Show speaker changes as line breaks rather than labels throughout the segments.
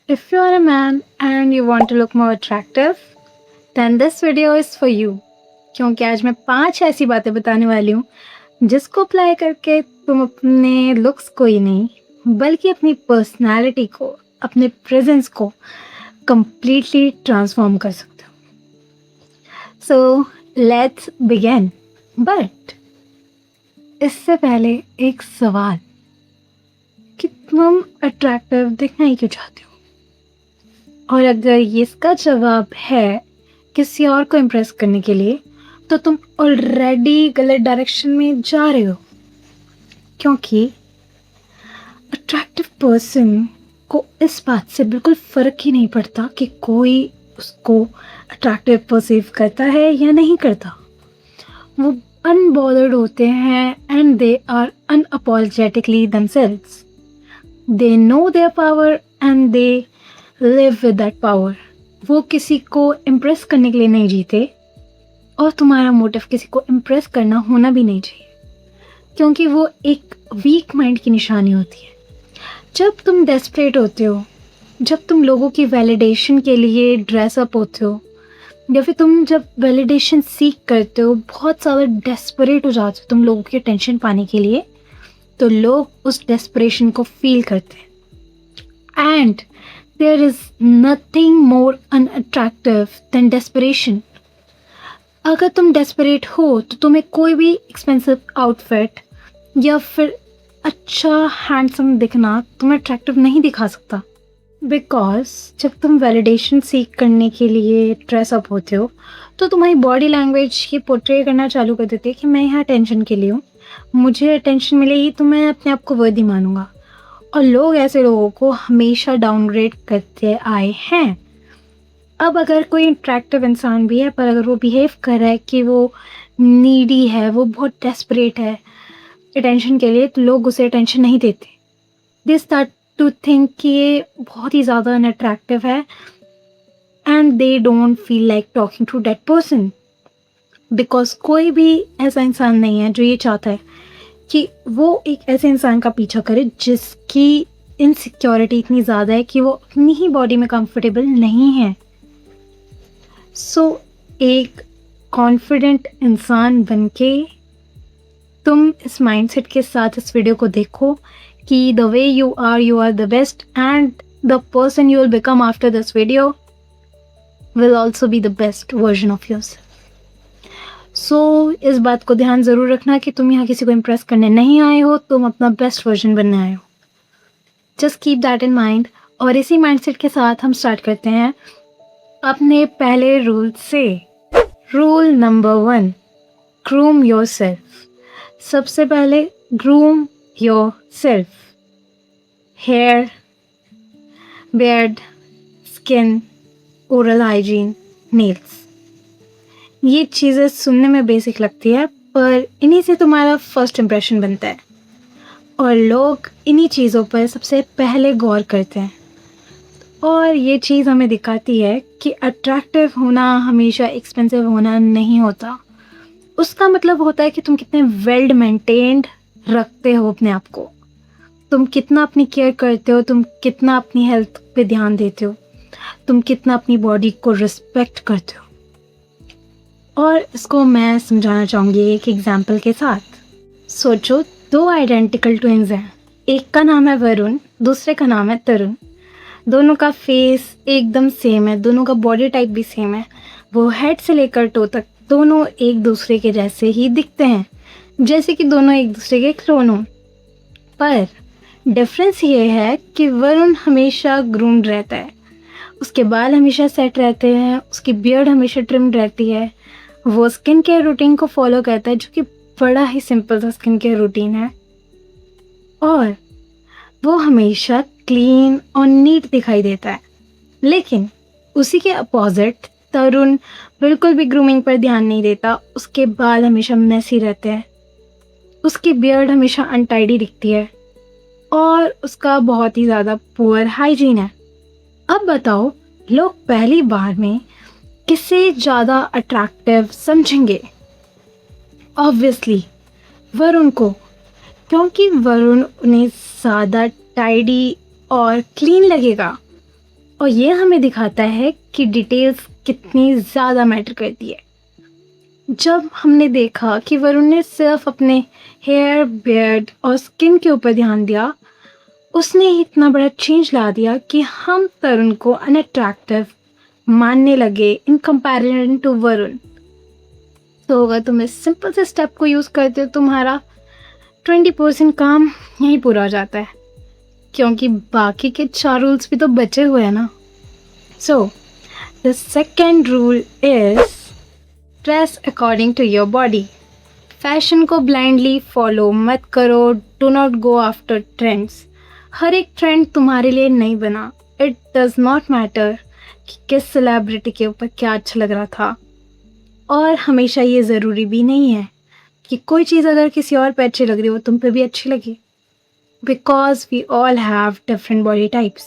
If you are a man and you want to look more attractive, then this video is for you. क्योंकि आज मैं 5 ऐसी बातें बताने वाली हूँ जिसको अप्लाई करके तुम अपने लुक्स को ही नहीं बल्कि अपनी पर्सनालिटी को, अपने प्रेजेंस को completely ट्रांसफॉर्म कर सकते हो. So let's begin. बट इससे पहले एक सवाल कि तुम अट्रैक्टिव दिखना ही क्यों चाहते हो? और अगर ये इसका जवाब है किसी और को इम्प्रेस करने के लिए, तो तुम ऑलरेडी गलत डायरेक्शन में जा रहे हो. क्योंकि अट्रैक्टिव पर्सन को इस बात से बिल्कुल फ़र्क ही नहीं पड़ता कि कोई उसको अट्रैक्टिव परसीव करता है या नहीं करता. वो अनबॉदर्ड होते हैं and they are unapologetically themselves. They know their power and they live with that power. वो किसी को इम्प्रेस करने के लिए नहीं जीते और तुम्हारा मोटिव किसी को इम्प्रेस करना होना भी नहीं चाहिए, क्योंकि वो एक वीक माइंड की निशानी होती है. जब तुम डेस्परेट होते हो, जब तुम लोगों की वैलिडेशन के लिए ड्रेसअप होते हो, या फिर तुम जब वैलिडेशन सीख करते हो, बहुत ज़्यादा डेस्परेट हो जाते हो तुम लोगों की अटेंशन पाने के लिए, तो लोग उस डेस्परेशन को फील करते हैं. And there is nothing more unattractive than desperation. अगर तुम डेस्परेट हो तो तुम्हें कोई भी एक्सपेंसिव आउटफिट या फिर अच्छा हैंडसम दिखना तुम्हें अट्रैक्टिव नहीं दिखा सकता. बिकॉज जब तुम वैलिडेशन सीख करने के लिए ड्रेसअप होते हो तो तुम्हारी बॉडी लैंग्वेज ये पोर्ट्रे करना चालू कर देती है कि मैं यहाँ अटेंशन के लिए हूँ, मुझे अटेंशन मिलेगी तो मैं अपने आप को वर्दी मानूंगा. और लोग ऐसे लोगों को हमेशा डाउनग्रेड करते आए हैं. अब अगर कोई अट्रैक्टिव इंसान भी है पर अगर वो बिहेव कर रहा है कि वो नीडी है, वो बहुत डेस्परेट है अटेंशन के लिए, तो लोग उसे अटेंशन नहीं देते. दे स्टार्ट टू थिंक कि ये बहुत ही ज़्यादा अनअट्रैक्टिव है and they don't feel like talking to that person. Because कोई भी ऐसा इंसान नहीं है जो ये चाहता है कि वो एक ऐसे इंसान का पीछा करे जिसकी इनसिक्योरिटी इतनी ज़्यादा है कि वो अपनी ही बॉडी में कंफर्टेबल नहीं है. सो एक कॉन्फिडेंट इंसान बनके तुम इस माइंडसेट के साथ इस वीडियो को देखो कि the way you are the best and the person you will become after this video will also be the best version of yourself. So इस बात को ध्यान ज़रूर रखना कि तुम यहाँ किसी को इम्प्रेस करने नहीं आए हो, तुम अपना बेस्ट वर्जन बनने आए हो. Just keep that in mind. और इसी माइंडसेट के साथ हम स्टार्ट करते हैं अपने पहले रूल से. Rule number 1, groom yourself. सबसे पहले groom yourself. Hair, beard, skin, oral hygiene, nails. ये चीज़ें सुनने में बेसिक लगती है पर इन्हीं से तुम्हारा फर्स्ट इम्प्रेशन बनता है और लोग इन्हीं चीज़ों पर सबसे पहले गौर करते हैं. और ये चीज़ हमें दिखाती है कि अट्रैक्टिव होना हमेशा एक्सपेंसिव होना नहीं होता. उसका मतलब होता है कि तुम कितने वेल मेंटेन्ड रखते हो अपने आप को, तुम कितना अपनी केयर करते हो, तुम कितना अपनी हेल्थ पे ध्यान देते हो, तुम कितना अपनी बॉडी को रिस्पेक्ट करते हो. और इसको मैं समझाना चाहूँगी एक एग्जाम्पल के साथ. सोचो 2 आइडेंटिकल ट्विन्स हैं, एक का नाम है वरुण, दूसरे का नाम है तरुण. दोनों का फेस एकदम सेम है, दोनों का बॉडी टाइप भी सेम है, वो हेड से लेकर टो तक दोनों एक दूसरे के जैसे ही दिखते हैं, जैसे कि दोनों एक दूसरे के क्लोन हों. पर डिफरेंस ये है कि वरुण हमेशा ग्रूम्ड रहता है, उसके बाल हमेशा सेट रहते हैं, उसकी बियर्ड हमेशा ट्रिम्ड रहती है, वो स्किन केयर रूटीन को फॉलो करता है जो कि बड़ा ही सिंपल सा स्किन केयर रूटीन है, और वो हमेशा क्लीन और नीट दिखाई देता है. लेकिन उसी के अपोजिट तरुण बिल्कुल भी ग्रूमिंग पर ध्यान नहीं देता, उसके बाल हमेशा मेसी रहते हैं, उसकी बियर्ड हमेशा अनटाइडी दिखती है और उसका बहुत ही ज़्यादा पुअर हाइजीन है. अब बताओ लोग पहली बार में किसे ज़्यादा अट्रैक्टिव समझेंगे? ऑब्वियसली वरुण को, क्योंकि वरुण उन्हें ज़्यादा टाइडी और क्लीन लगेगा. और ये हमें दिखाता है कि डिटेल्स कितनी ज़्यादा मैटर करती है। जब हमने देखा कि वरुण ने सिर्फ अपने हेयर, बियर्ड और स्किन के ऊपर ध्यान दिया, उसने ही इतना बड़ा चेंज ला दिया कि हम तरुण को अनअट्रैक्टिव मानने लगे इन कंपैरिजन टू वरुण। तो अगर तुम इस सिंपल से स्टेप को यूज़ करते हो, तुम्हारा 20% काम यहीं पूरा हो जाता है, क्योंकि बाकी के 4 रूल्स भी तो बचे हुए हैं ना। So the second rule is dress according to your body. Fashion को ब्लाइंडली फॉलो मत करो, do not go after trends. हर एक ट्रेंड तुम्हारे लिए नहीं बना। इट डज नॉट मैटर कि किस सेलिब्रिटी के ऊपर क्या अच्छा लग रहा था, और हमेशा ये ज़रूरी भी नहीं है कि कोई चीज़ अगर किसी और पे अच्छी लग रही हो तुम पे भी अच्छी लगे, because we all have different body types.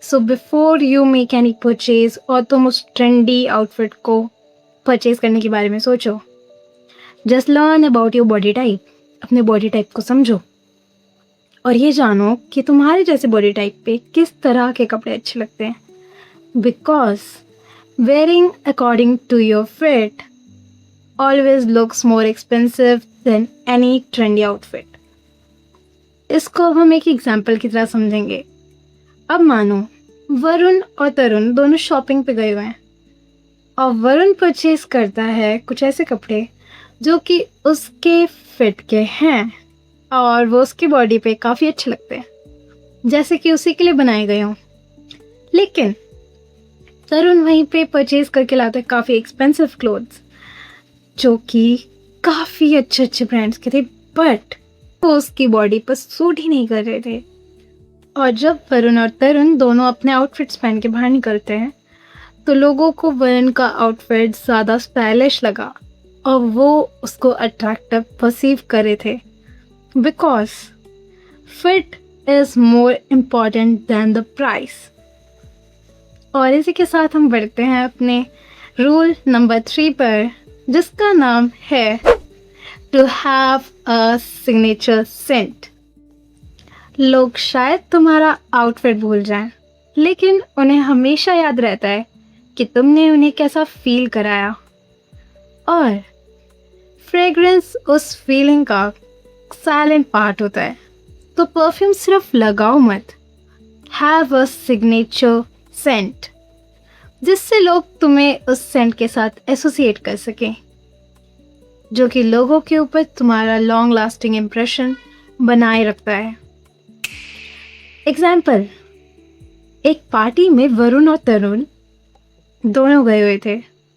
So before you make any purchase और तुम उस ट्रेंडी आउटफिट को परचेज करने के बारे में सोचो, just learn about your body type. अपने बॉडी टाइप को समझो और ये जानो कि तुम्हारे जैसे बॉडी टाइप पे किस तरह के कपड़े अच्छे लगते हैं, because wearing according to your fit always looks more expensive than any trendy outfit. इसको हम एक एग्जाम्पल की तरह समझेंगे। अब मानो वरुण और तरुण दोनों शॉपिंग पे गए हुए हैं और वरुण परचेज करता है कुछ ऐसे कपड़े जो कि उसके फिट के हैं और वो उसकी बॉडी पे काफ़ी अच्छे लगते हैं, जैसे कि उसी के लिए बनाए गए हों। लेकिन तरुण वहीं पे परचेज करके लाता है काफ़ी एक्सपेंसिव क्लोथ्स जो कि काफ़ी अच्छे अच्छे ब्रांड्स के थे, बट वो उसकी बॉडी पर सूट ही नहीं कर रहे थे। और जब वरुण और तरुण दोनों अपने आउटफिट्स पहन के बाहर निकलते हैं तो लोगों को वरुण का आउटफिट ज़्यादा स्टाइलिश लगा और वो उसको अट्रैक्टिव परसीव कर रहे थे, because fit is more important than the price. और इसी के साथ हम बढ़ते हैं अपने रूल नंबर 3 पर, जिसका नाम है to have a signature scent. लोग शायद तुम्हारा आउटफिट भूल जाएं, लेकिन उन्हें हमेशा याद रहता है कि तुमने उन्हें कैसा फील कराया, और फ्रेग्रेंस उस फीलिंग का साइलेंट पार्ट होता है। तो परफ्यूम सिर्फ लगाओ मत, हैव अ सिग्नेचर सेंट, जिससे लोग तुम्हें उस सेंट के साथ एसोसिएट कर सकें, जो कि लोगों के ऊपर तुम्हारा लॉन्ग लास्टिंग इम्प्रेशन बनाए रखता है। एग्जाम्पल, एक पार्टी में वरुण और तरुण दोनों गए हुए थे।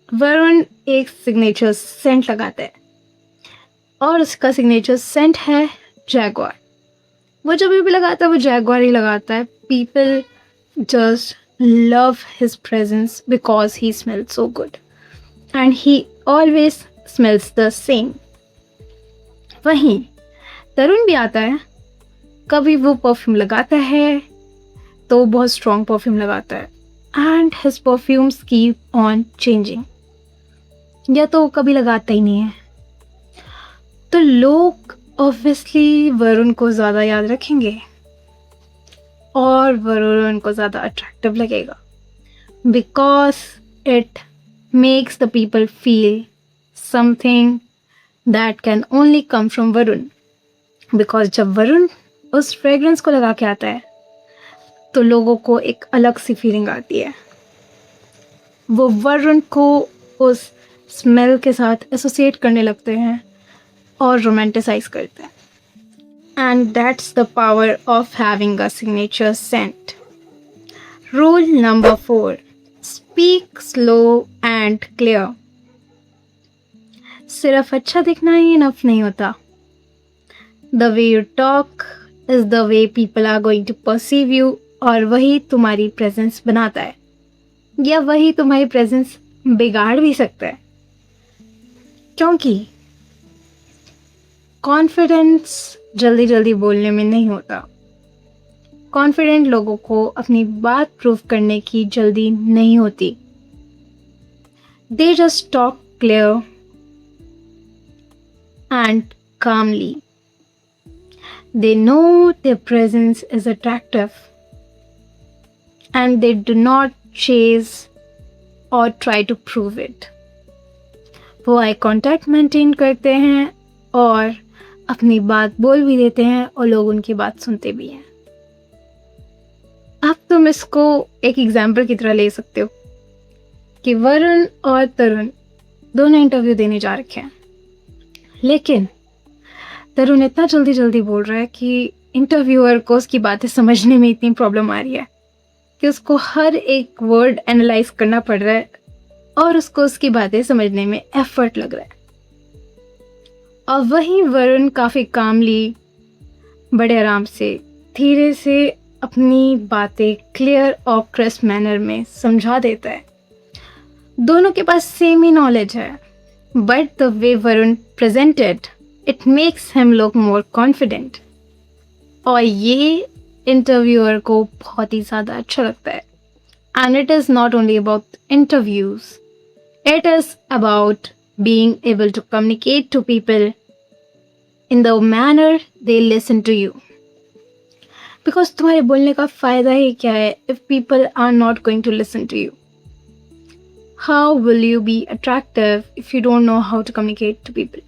वरुण एक सिग्नेचर सेंट लगाता है और उसका सिग्नेचर सेंट है जैगुआर। वो जब भी लगाता है वो जैगुआर ही लगाता है। People just love his presence because he smells so good and he always smells the same. वहीं तरुण भी आता है, कभी वो परफ्यूम लगाता है तो बहुत स्ट्रॉन्ग परफ्यूम लगाता है and his perfumes keep on changing, या तो वो कभी लगाता ही नहीं है। तो लोग ऑब्वियसली वरुण को ज़्यादा याद रखेंगे और वरुण को ज़्यादा अट्रैक्टिव लगेगा, because it makes the people feel something that can only come from Varun. Because जब वरुण उस फ्रेग्रेंस को लगा के आता है तो लोगों को एक अलग सी फीलिंग आती है। वो वरुण को उस स्मेल के साथ एसोसिएट करने लगते हैं और रोमांटिसाइज करते हैं। And that's the power of having a signature Saint. Rule number 4, speak slow and clear. सिर्फ अच्छा दिखना ही इनफ नहीं होता। The way you talk is the way people are going to perceive you, और वही तुम्हारी प्रेजेंस बनाता है या वही तुम्हारी प्रेजेंस बिगाड़ भी सकता है, क्योंकि कॉन्फिडेंस जल्दी जल्दी बोलने में नहीं होता। कॉन्फिडेंट लोगों को अपनी बात प्रूव करने की जल्दी नहीं होती। They just talk clear and calmly. They know their presence is attractive. and they do not chase or try to prove it. वो आई कॉन्टैक्ट मेंटेन करते हैं और अपनी बात बोल भी देते हैं और लोग उनकी बात सुनते भी हैं. अब तुम इसको एक एग्जाम्पल की तरह ले सकते हो कि वरुण और तरुण दोनों इंटरव्यू देने जा रखे हैं, लेकिन तरुण इतना जल्दी जल्दी बोल रहा है कि इंटरव्यूअर को उसकी बातें समझने में इतनी प्रॉब्लम आ रही है कि उसको हर एक वर्ड एनालाइज करना पड़ रहा है और उसको उसकी बातें समझने में एफर्ट लग रहा है. और वहीं वरुण काफ़ी कामली, बड़े आराम से, धीरे से अपनी बातें क्लियर और क्रिस्प मैनर में समझा देता है. दोनों के पास सेम ही नॉलेज है, but the way Varun presented it makes him look more confident. और ये इंटरव्यूअर को बहुत ही ज़्यादा अच्छा लगता है. And it is not only about interviews, it is about being able to communicate to people in the manner they listen to you. Because तुम्हारे बोलने का फ़ायदा ही क्या है if people are not going to listen to you? How will you be attractive if you don't know how to communicate to people?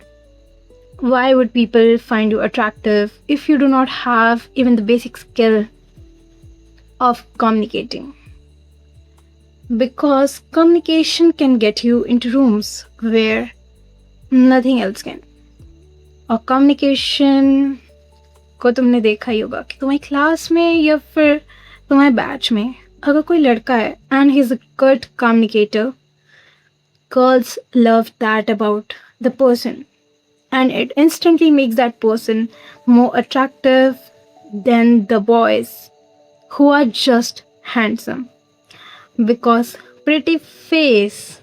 Why would people find you attractive if you do not have even the basic skill of communicating? Because communication can get you into rooms where nothing else can. और communication को तुमने देखा ही होगा कि तुम्हारी class में या फिर तुम्हारे बैच में अगर कोई लड़का है and he is a good communicator, girls love that about the person and it instantly makes that person more attractive than the boys who are just handsome. Because pretty face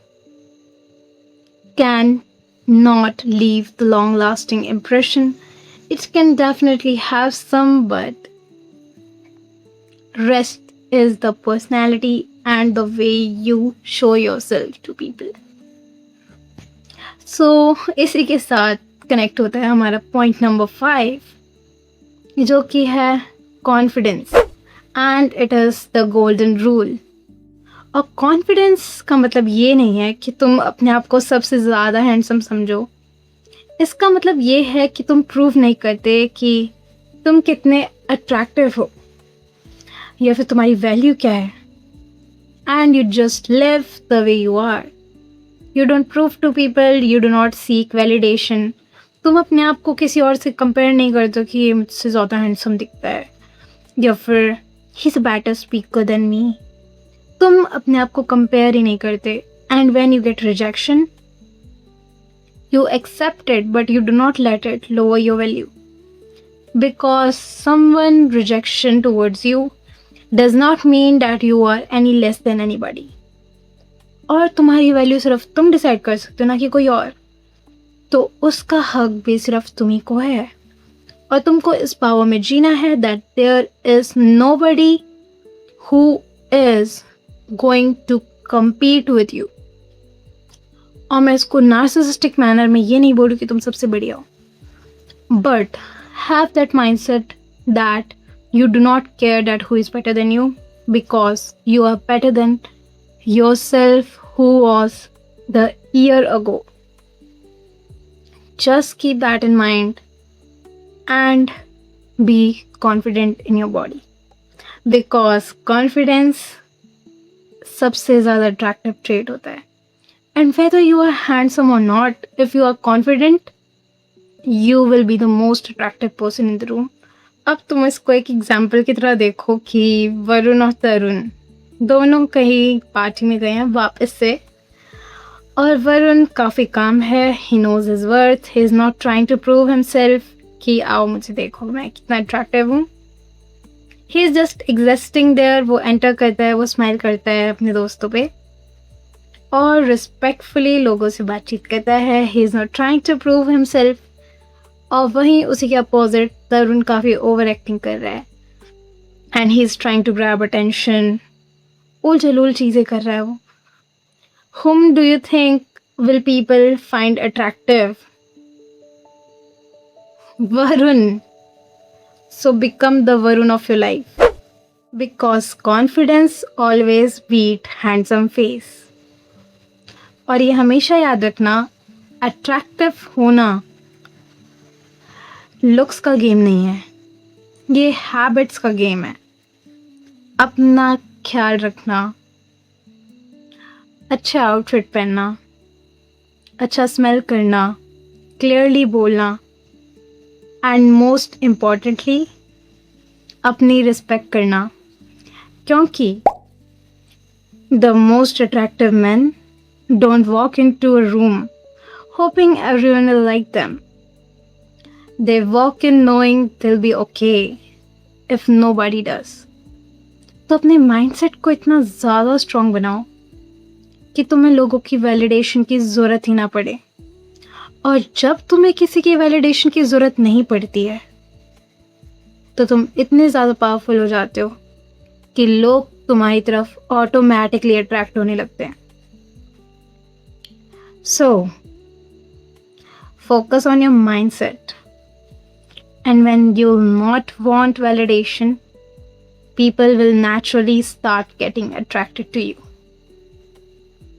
can not leave the long lasting impression. It can definitely have some, but rest is the personality and the way you show yourself to people. So इसी के साथ connect होता है हमारा point number 5, जो कि है confidence, and it is the golden rule. और कॉन्फिडेंस का मतलब ये नहीं है कि तुम अपने आप को सबसे ज़्यादा हैंडसम समझो. इसका मतलब ये है कि तुम प्रूव नहीं करते कि तुम कितने अट्रैक्टिव हो या फिर तुम्हारी वैल्यू क्या है. And you just live the way you are. You don't prove to people, you do not seek validation. तुम अपने आप को किसी और से कंपेयर नहीं करते कि ये मुझसे ज़्यादा हैंडसम दिखता है या फिर he is a better speaker than me. तुम अपने आप को कंपेयर ही नहीं करते. And when you get rejection, you accept it, but you do not let it lower your value. Because someone rejection towards you does not mean that you are any less than anybody. और तुम्हारी value सिर्फ तुम decide कर सकते हो, ना कि कोई और. तो उसका हक भी सिर्फ तुम्ही को है और तुमको इस पावर में जीना है that there is nobody who is going to compete with you. और मैं इसको नार्सिसिस्टिक मैनर में ये नहीं बोलूँ कि तुम सबसे बढ़िया हो, but have that mindset that you do not care that who is better than you, because you are better than yourself who was the year ago. Just keep that in mind and be confident in your body, because confidence सबसे ज़्यादा attractive trait होता है. And whether you are handsome or not, if you are confident, you will be the most attractive person in the room. अब तुम इसको एक example की तरह देखो कि वरुण और तरुण दोनों कहीं पार्टी में गए हैं वापस से, और वरुण काफ़ी काम है. He knows his worth. He is not trying to prove himself कि आओ मुझे देखो मैं कितना अट्रैक्टिव हूँ. He is just existing there. वो एंटर करता है, वो स्माइल करता है अपने दोस्तों पे और रिस्पेक्टफुली लोगों से बातचीत करता है. He is not trying to prove himself. और वहीं उसी के अपोजिट तरुण काफ़ी ओवर एक्टिंग कर रहा है and he is trying to grab attention. उल जलूल चीज़ें कर रहा है वो. Whom do you think will people find attractive? Varun. So become the Varun of your life. Because confidence always beat handsome face. और ये हमेशा याद रखना, अट्रैक्टिव होना लुक्स का गेम नहीं है, ये हैबिट्स का गेम है। अपना ख्याल रखना, अच्छा आउटफिट पहनना, अच्छा स्मेल करना, क्लियरली बोलना एंड मोस्ट इम्पॉर्टेंटली अपनी रिस्पेक्ट करना, क्योंकि the most attractive man don't walk into a room hoping everyone will like them. They walk in knowing they'll be okay if nobody does. तो अपने mindset को इतना ज़्यादा strong बनाओ कि तुम्हें लोगों की वैलिडेशन की ज़रूरत ही ना पड़े। और जब तुम्हें किसी की वैलिडेशन की ज़रूरत नहीं पड़ती है तो तुम इतने ज़्यादा पावरफुल हो जाते हो कि लोग तुम्हारी तरफ ऑटोमेटिकली अट्रैक्ट होने लगते हैं। So focus on your mindset, and when you not want validation, people will naturally start getting attracted to you.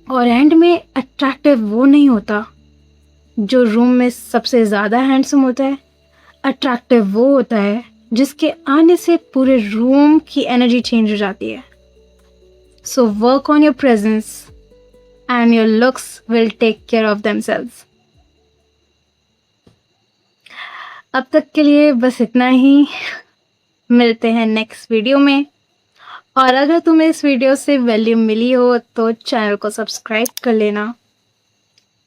और एंड में अट्रैक्टिव वो नहीं होता जो रूम में सबसे ज़्यादा हैंडसम होता है, अट्रैक्टिव वो होता है जिसके आने से पूरे रूम की एनर्जी चेंज हो जाती है। So work on your presence and your looks will take care of themselves. अब तक के लिए बस इतना ही, मिलते हैं नेक्स्ट वीडियो में। और अगर तुम्हें इस वीडियो से वैल्यू मिली हो तो चैनल को सब्सक्राइब कर लेना।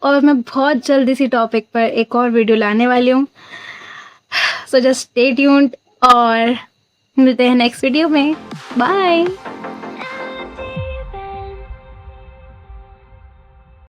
और मैं बहुत जल्द इसी टॉपिक पर एक और वीडियो लाने वाली हूँ, सो जस्ट स्टे ट्यून्ड और मिलते हैं नेक्स्ट वीडियो में। बाय।